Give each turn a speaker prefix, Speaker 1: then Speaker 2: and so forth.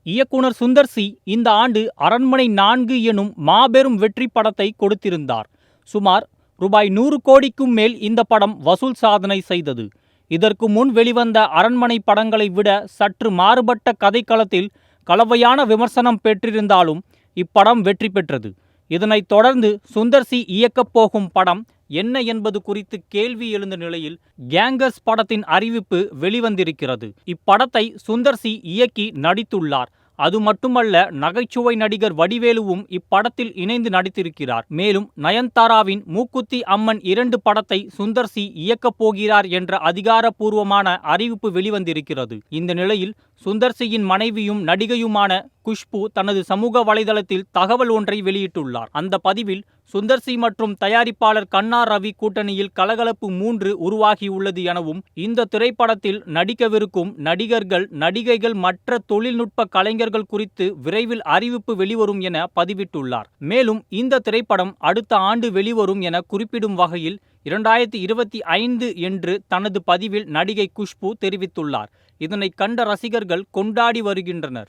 Speaker 1: இயக்குனர் சுந்தர் சி இந்த ஆண்டு அரண்மனை 4 எனும் மாபெரும் வெற்றி படத்தை கொடுத்திருந்தார். சுமார் ரூபாய் 100 கோடிக்கும் மேல் இந்த படம் வசூல் சாதனை செய்தது. இதற்கு முன் வெளிவந்த அரண்மனை படங்களை விட சற்று மாறுபட்ட கதைக்களத்தில் கலவையான விமர்சனம் பெற்றிருந்தாலும் இப்படம் வெற்றி பெற்றது. இதனைத் தொடர்ந்து சுந்தர் சி இயக்கப் போகும் படம் என்ன என்பது குறித்து கேள்வி எழுந்த நிலையில் கேங்கர்ஸ் படத்தின் அறிவிப்பு வெளிவந்திருக்கிறது. இப்படத்தை சுந்தர் சி இயக்கி நடித்துள்ளார். அது மட்டுமல்ல, நகைச்சுவை நடிகர் வடிவேலுவும் இப்படத்தில் இணைந்து நடித்திருக்கிறார். மேலும் நயன்தாராவின் மூக்குத்தி அம்மன் 2 படத்தை சுந்தர் சி இயக்கப் போகிறார் என்ற அதிகாரப்பூர்வமான அறிவிப்பு வெளிவந்திருக்கிறது. இந்த நிலையில் சுந்தர் சியின் மனைவியும் நடிகையுமான குஷ்பு தனது சமூக வலைதளத்தில் தகவல் ஒன்றை வெளியிட்டுள்ளார். அந்த பதிவில் சுந்தர் சி மற்றும் தயாரிப்பாளர் கண்ணா ரவி கூட்டணியில் கலகலப்பு 3 உருவாகியுள்ளது எனவும், இந்த திரைப்படத்தில் நடிக்கவிருக்கும் நடிகர்கள், நடிகைகள், மற்ற தொழில்நுட்ப கலைஞர்கள் குறித்து விரைவில் அறிவிப்பு வெளிவரும் என பதிவிட்டுள்ளார். மேலும் இந்த திரைப்படம் அடுத்த ஆண்டு வெளிவரும் என குறிப்பிடும் வகையில் 2025 என்று தனது பதிவில் நடிகை குஷ்பு தெரிவித்துள்ளார். இதனை கண்ட ரசிகர்கள் கொண்டாடி வருகின்றனர்.